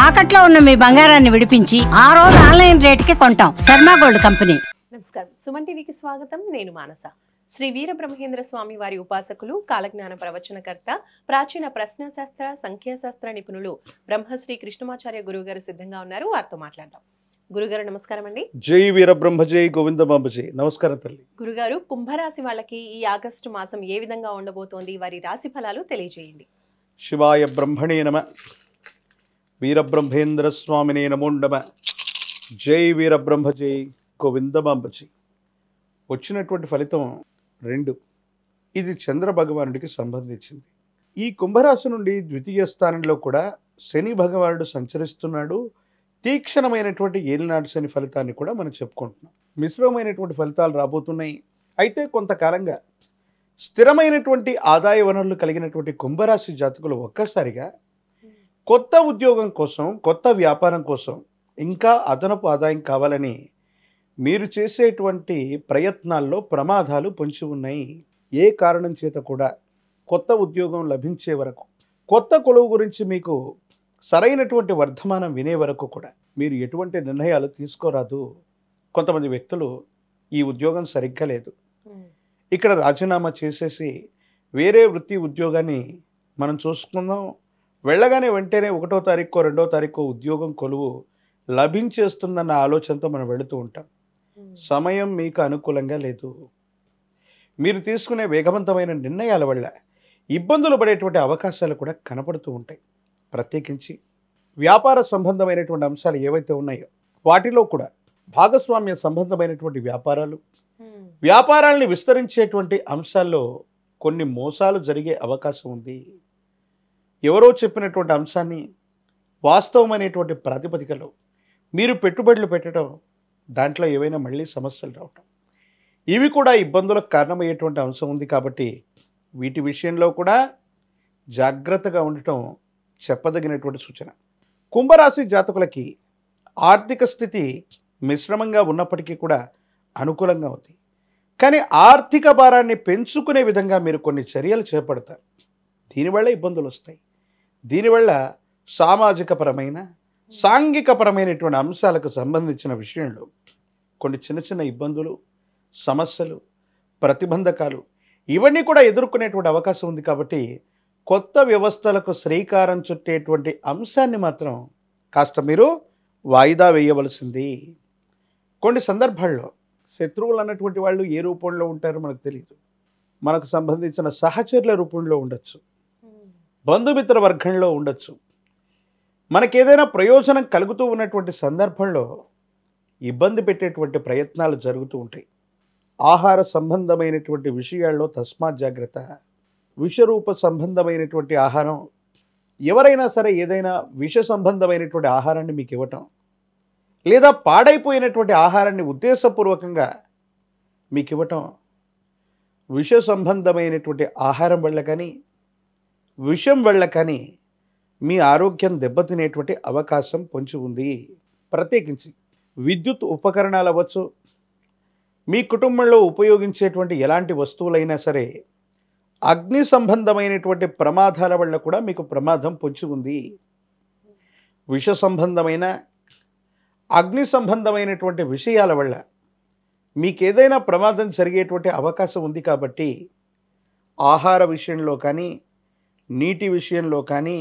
తాకట్లో ఉన్న మీ బంగారాన్ని విడిపించి ఆ రోజు ఆన్లైన్ రేటుకి కొంటాం. Sharma gold company. నమస్కారం. సుమన్ టీవీకి స్వాగతం. నేను మానస. శ్రీ వీర బ్రహ్మేంద్ర స్వామి వారి ఉపాసకులు, కాలజ్ఞాన ప్రవచనకర్త, ప్రాచీన ప్రశ్నశాస్త్ర సంఖ్యాశాస్త్ర నిపుణులు బ్రహ్మశ్రీ కృష్ణమాచార్య గురువు గారు సిద్ధంగా ఉన్నారు. వారితో మాట్లాడదాం. గురుగారు నమస్కారం అండి. జై వీర బ్రహ్మ జై గోవిందమాంబ జై. నమస్కారం తల్లి. గురుగారు, కుంభరాశి వాళ్ళకి ఈ ఆగస్టు మాసం ఏ విధంగా ఉండబోతోంది? వారి రాశి ఫలాలు తెలియజేయండి. శివాయ బ్రహ్మణే నమ. వీరబ్రహ్మేంద్ర స్వామినే నమో నమ. జై వీరబ్రహ్మ జై గోవిందమాంబ జై. వచ్చినటువంటి ఫలితం 2. ఇది చంద్ర భగవానుడికి సంబంధించింది. ఈ కుంభరాశి నుండి ద్వితీయ స్థానంలో కూడా శని భగవానుడు సంచరిస్తున్నాడు. తీక్షణమైనటువంటి ఏలినాడు శని ఫలితాన్ని కూడా మనం చెప్పుకుంటున్నాం. మిశ్రమైనటువంటి ఫలితాలు రాబోతున్నాయి. అయితే కొంతకాలంగా స్థిరమైనటువంటి ఆదాయ వనరులు కలిగినటువంటి కుంభరాశి జాతకులు ఒక్కసారిగా కొత్త ఉద్యోగం కోసం, కొత్త వ్యాపారం కోసం, ఇంకా అదనపు ఆదాయం కావాలని మీరు చేసేటువంటి ప్రయత్నాల్లో ప్రమాదాలు పొంచి ఉన్నాయి. ఏ కారణం చేత కూడా కొత్త ఉద్యోగం లభించే వరకు, కొత్త కొలువు గురించి మీకు సరైనటువంటి వర్ధమానం వినే వరకు కూడా మీరు ఎటువంటి నిర్ణయాలు తీసుకోరాదు. కొంతమంది వ్యక్తులు ఈ ఉద్యోగం సరిగ్గా లేదు, ఇక్కడ రాజీనామా చేసేసి వేరే వృత్తి ఉద్యోగాన్ని మనం చూసుకుందాం, వెళ్ళగానే వెంటనే 1వ తారీఖు 2వ తారీఖు ఉద్యోగం కొలువు లభించేస్తుందన్న ఆలోచనతో మనం వెళుతూ ఉంటాం. సమయం మీకు అనుకూలంగా లేదు. మీరు తీసుకునే వేగవంతమైన నిర్ణయాల వల్ల ఇబ్బందులు పడేటువంటి అవకాశాలు కూడా కనపడుతూ ఉంటాయి. ప్రత్యేకించి వ్యాపార సంబంధమైనటువంటి అంశాలు ఏవైతే ఉన్నాయో వాటిలో కూడా భాగస్వామ్య సంబంధమైనటువంటి వ్యాపారాలని విస్తరించేటువంటి అంశాల్లో కొన్ని మోసాలు జరిగే అవకాశం ఉంది. ఎవరో చెప్పినటువంటి అంశాన్ని వాస్తవమైనటువంటి ప్రాతిపదికలో మీరు పెట్టుబడులు పెట్టడం, దాంట్లో ఏవైనా మళ్ళీ సమస్యలు రావటం, ఇవి కూడా ఇబ్బందులకు కారణమయ్యేటువంటి అంశం ఉంది. కాబట్టి వీటి విషయంలో కూడా జాగ్రత్తగా ఉండటం చెప్పదగినటువంటి సూచన. కుంభరాశి జాతకులకి ఆర్థిక స్థితి మిశ్రమంగా ఉన్నప్పటికీ కూడా అనుకూలంగా ఉంది. కానీ ఆర్థిక భారాన్ని పెంచుకునే విధంగా మీరు కొన్ని చర్యలు చేపడతారు. దీనివల్ల ఇబ్బందులు వస్తాయి. దీనివల్ల సామాజికపరమైన, సాంఘికపరమైనటువంటి అంశాలకు సంబంధించిన విషయంలో కొన్ని చిన్న చిన్న ఇబ్బందులు, సమస్యలు, ప్రతిబంధకాలు ఇవన్నీ కూడా ఎదుర్కొనేటువంటి అవకాశం ఉంది. కాబట్టి కొత్త వ్యవస్థలకు శ్రీకారం చుట్టేటువంటి అంశాన్ని మాత్రం కాస్త మీరు వాయిదా వేయవలసింది. కొన్ని సందర్భాల్లో శత్రువులు అన్నటువంటి వాళ్ళు ఏ రూపంలో ఉంటారో మనకు తెలియదు. మనకు సంబంధించిన సహచరుల రూపంలో ఉండొచ్చు, బంధుమిత్ర వర్గంలో ఉండొచ్చు. మనకేదైనా ప్రయోజనం కలుగుతూ ఉన్నటువంటి సందర్భంలో ఇబ్బంది పెట్టేటువంటి ప్రయత్నాలు జరుగుతూ ఉంటాయి. ఆహార సంబంధమైనటువంటి విషయాల్లో తస్మాత్ జాగ్రత్త. విషరూప సంబంధమైనటువంటి ఆహారం, ఎవరైనా సరే ఏదైనా విష సంబంధమైనటువంటి ఆహారాన్ని మీకు ఇవ్వటం, లేదా పాడైపోయినటువంటి ఆహారాన్ని ఉద్దేశపూర్వకంగా మీకు ఇవ్వటం, విష సంబంధమైనటువంటి ఆహారం వల్ల కానీ, విషం వల్ల కానీ మీ ఆరోగ్యం దెబ్బతినేటువంటి అవకాశం పొంచి ఉంది. ప్రత్యేకించి విద్యుత్ ఉపకరణాలు అవ్వచ్చు, మీ కుటుంబంలో ఉపయోగించేటువంటి ఎలాంటి వస్తువులైనా సరే అగ్ని సంబంధమైనటువంటి ప్రమాదాల వల్ల కూడా మీకు ప్రమాదం పొంచి ఉంది. విష సంబంధమైన, అగ్ని సంబంధమైనటువంటి విషయాల వల్ల మీకేదైనా ప్రమాదం జరిగేటువంటి అవకాశం ఉంది. కాబట్టి ఆహార విషయంలో కానీ, నీటి విషయంలో కానీ,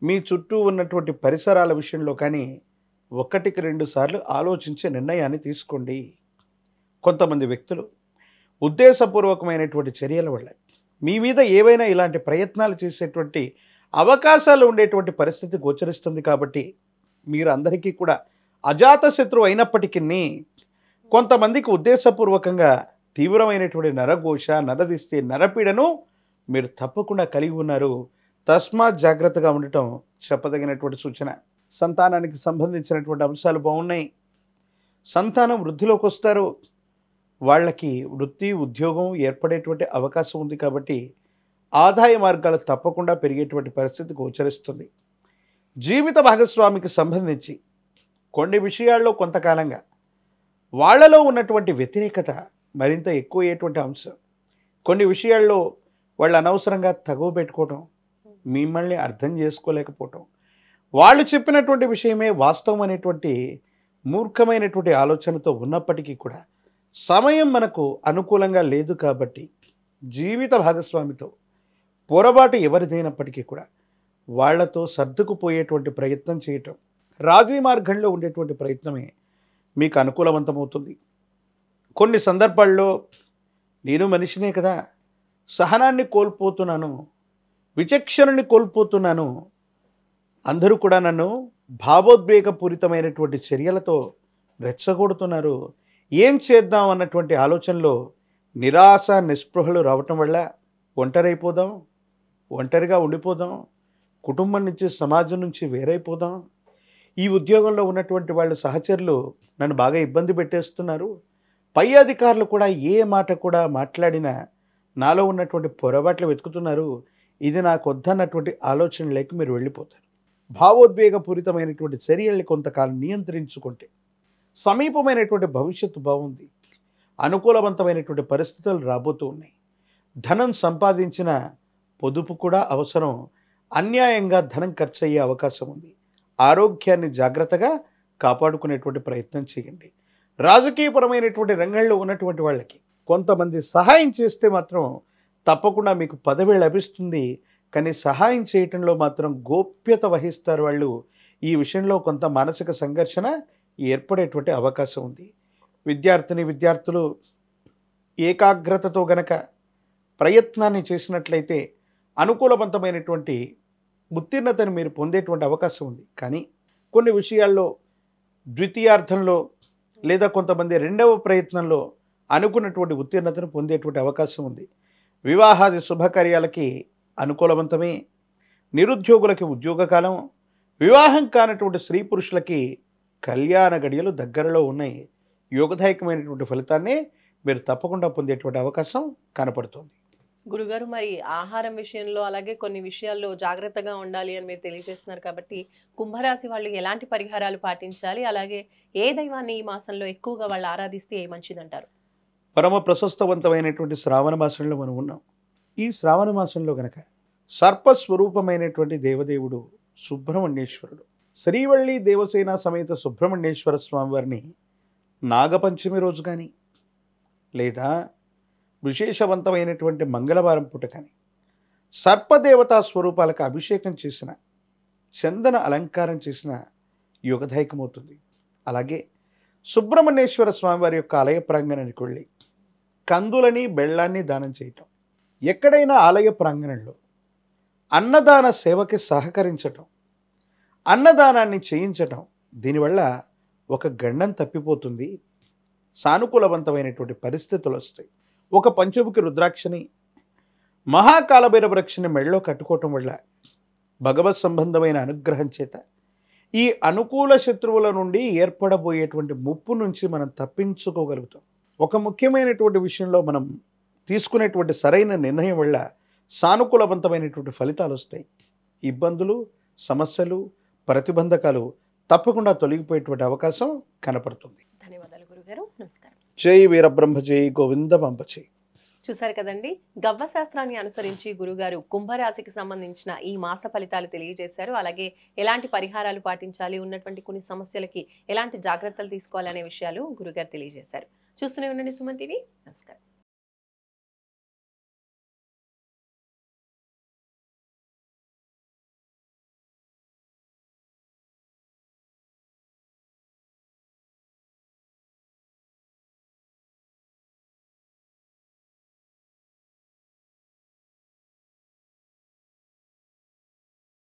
మీ చుట్టూ ఉన్నటువంటి పరిసరాల విషయంలో కానీ 1కి 2 సార్లు ఆలోచించే నిర్ణయాన్ని తీసుకోండి. కొంతమంది వ్యక్తులు ఉద్దేశపూర్వకమైనటువంటి చర్యల వల్ల మీ మీద ఏవైనా ఇలాంటి ప్రయత్నాలు చేసేటువంటి అవకాశాలు ఉండేటువంటి పరిస్థితి గోచరిస్తుంది. కాబట్టి మీరు అందరికీ కూడా అజాత శత్రువు అయినప్పటికీ కొంతమందికి ఉద్దేశపూర్వకంగా తీవ్రమైనటువంటి నరఘోష, నరదిష్టి, నరపీడను మీరు తప్పకుండా కలిగి ఉన్నారు. తస్మాత్ జాగ్రత్తగా ఉండటం చెప్పదగినటువంటి సూచన. సంతానానికి సంబంధించినటువంటి అంశాలు బాగున్నాయి. సంతానం వృద్ధిలోకి వస్తారు. వాళ్ళకి వృత్తి, ఉద్యోగం ఏర్పడేటువంటి అవకాశం ఉంది. కాబట్టి ఆదాయ మార్గాలు తప్పకుండా పెరిగేటువంటి పరిస్థితి గోచరిస్తుంది. జీవిత భాగస్వామికి సంబంధించి కొన్ని విషయాల్లో కొంతకాలంగా వాళ్ళలో ఉన్నటువంటి వ్యతిరేకత మరింత ఎక్కువయ్యేటువంటి అంశం. కొన్ని విషయాల్లో వాళ్ళు అనవసరంగా తగువ పెట్టుకోవటం, మిమ్మల్ని అర్థం చేసుకోలేకపోవటం, వాళ్ళు చెప్పినటువంటి విషయమే వాస్తవం అనేటువంటి మూర్ఖమైనటువంటి ఆలోచనతో ఉన్నప్పటికీ కూడా సమయం మనకు అనుకూలంగా లేదు కాబట్టి జీవిత భాగస్వామితో పొరపాటు ఎవరిదైనప్పటికీ కూడా వాళ్లతో సర్దుకుపోయేటువంటి ప్రయత్నం చేయటం, రాజీ మార్గంలో ఉండేటువంటి ప్రయత్నమే మీకు అనుకూలవంతమవుతుంది. కొన్ని సందర్భాల్లో నేను మనిషినే కదా, సహనాన్ని కోల్పోతున్నాను, విచక్షణని కోల్పోతున్నాను, అందరూ కూడా నన్ను భావోద్వేగపూరితమైనటువంటి చర్యలతో రెచ్చగొడుతున్నారు, ఏం చేద్దాం అన్నటువంటి ఆలోచనలో నిరాశ నిస్పృహలు రావటం వల్ల ఒంటరైపోదాం, ఒంటరిగా ఉండిపోదాం, కుటుంబం నుంచి సమాజం నుంచి వేరైపోదాం, ఈ ఉద్యోగంలో ఉన్నటువంటి వాళ్ళ సహచరులు నన్ను బాగా ఇబ్బంది పెట్టేస్తున్నారు, పై అధికారులు కూడా ఏ మాట కూడా మాట్లాడినా నాలో ఉన్నటువంటి పొరపాట్లు వెతుకుతున్నారు, ఇది నాకు వద్దన్నటువంటి ఆలోచనలోకి మీరు వెళ్ళిపోతారు. భావోద్వేగపూరితమైనటువంటి చర్యల్ని కొంతకాలం నియంత్రించుకుంటే సమీపమైనటువంటి భవిష్యత్తు బాగుంది, అనుకూలవంతమైనటువంటి పరిస్థితులు రాబోతూ ఉన్నాయి. ధనం సంపాదించిన పొదుపు కూడా అవసరం, అన్యాయంగా ధనం ఖర్చు అయ్యే అవకాశం ఉంది. ఆరోగ్యాన్ని జాగ్రత్తగా కాపాడుకునేటువంటి ప్రయత్నం చేయండి. రాజకీయపరమైనటువంటి రంగంలో ఉన్నటువంటి వాళ్ళకి కొంతమంది సహాయం చేస్తే మాత్రం తప్పకుండా మీకు పదవి లభిస్తుంది, కానీ సహాయం చేయటంలో మాత్రం గోప్యత వహిస్తారు వాళ్ళు. ఈ విషయంలో కొంత మానసిక సంఘర్షణ ఏర్పడేటువంటి అవకాశం ఉంది. విద్యార్థులు ఏకాగ్రతతో గనక ప్రయత్నాన్ని చేసినట్లయితే అనుకూలవంతమైనటువంటి ఉత్తీర్ణతను మీరు పొందేటువంటి అవకాశం ఉంది. కానీ కొన్ని విషయాల్లో ద్వితీయార్థంలో లేదా కొంతమంది రెండవ ప్రయత్నంలో అనుకున్నటువంటి ఉత్తీర్ణతను పొందేటువంటి అవకాశం ఉంది. వివాహాది శుభకార్యాలకి అనుకూలవంతమే, నిరుద్యోగులకి ఉద్యోగకాలం, వివాహం కానటువంటి స్త్రీ పురుషులకి కళ్యాణ గడియలు దగ్గరలో ఉన్నాయి. యోగదాయకమైనటువంటి ఫలితాన్ని మీరు తప్పకుండా పొందేటువంటి అవకాశం కనపడుతుంది. గురుగారు, మరి ఆహారం విషయంలో అలాగే కొన్ని విషయాల్లో జాగ్రత్తగా ఉండాలి అని మీరు తెలియజేస్తున్నారు కాబట్టి కుంభరాశి వాళ్ళు ఎలాంటి పరిహారాలు పాటించాలి, అలాగే ఏ దైవాన్ని ఈ మాసంలో ఎక్కువగా వాళ్ళు ఆరాధిస్తే ఏ మంచిదంటారు? పరమ ప్రశస్తవంతమైనటువంటి శ్రావణ మాసంలో మనం ఉన్నాం. ఈ శ్రావణ మాసంలో గనక సర్పస్వరూపమైనటువంటి దేవదేవుడు సుబ్రహ్మణ్యేశ్వరుడు, శ్రీవల్లి దేవసేన సమేత సుబ్రహ్మణ్యేశ్వర స్వామివారిని నాగపంచమి రోజు కానీ లేదా విశేషవంతమైనటువంటి మంగళవారం పూట కానీ సర్పదేవతా స్వరూపాలకు అభిషేకం చేసిన, చందన అలంకారం చేసిన యోగదాయకమవుతుంది. అలాగే సుబ్రహ్మణ్యేశ్వర స్వామివారి యొక్క ఆలయ ప్రాంగణానికి వెళ్ళి కందులని బెల్లాన్ని దానం చేయటం, ఎక్కడైనా ఆలయ ప్రాంగణంలో అన్నదాన సేవకి సహకరించటం, అన్నదానాన్ని చేయించటం, దీనివల్ల ఒక గండం తప్పిపోతుంది, సానుకూలవంతమైనటువంటి పరిస్థితులు వస్తాయి. ఒక పంచముఖి రుద్రాక్షని, మహాకాలభైరవ రక్షని మెళ్ళలో కట్టుకోవటం వల్ల భగవత్ సంబంధమైన అనుగ్రహం చేత ఈ అనుకూల శత్రువుల నుండి ఏర్పడబోయేటువంటి ముప్పు నుంచి మనం తప్పించుకోగలుగుతాం. ఒక ముఖ్యమైనటువంటి విషయంలో మనం తీసుకునేటువంటి సరైన నిర్ణయం వల్ల సానుకూలవంతమైనటువంటి ఫలితాలు వస్తాయి. ఇబ్బందులు, సమస్యలు, ప్రతిబంధకాలు తప్పకుండా తొలగిపోయేటువంటి అవకాశం కనపడుతుంది. ధన్యవాదాలు గురుగారు, నమస్కారం. జై వీరబ్రహ్మ జై గోవిందమాంబ జై. చూసారు కదండి, గవ్వ శాస్త్రాన్ని అనుసరించి గురుగారు కుంభరాశికి సంబంధించిన ఈ మాస ఫలితాలు తెలియజేశారు. అలాగే ఎలాంటి పరిహారాలు పాటించాలి, ఉన్నటువంటి కొన్ని సమస్యలకి ఎలాంటి జాగ్రత్తలు తీసుకోవాలనే విషయాలు గురుగారు తెలియజేశారు. చూస్తూనే ఉండండి సుమన్ టీవీ. నమస్కారం.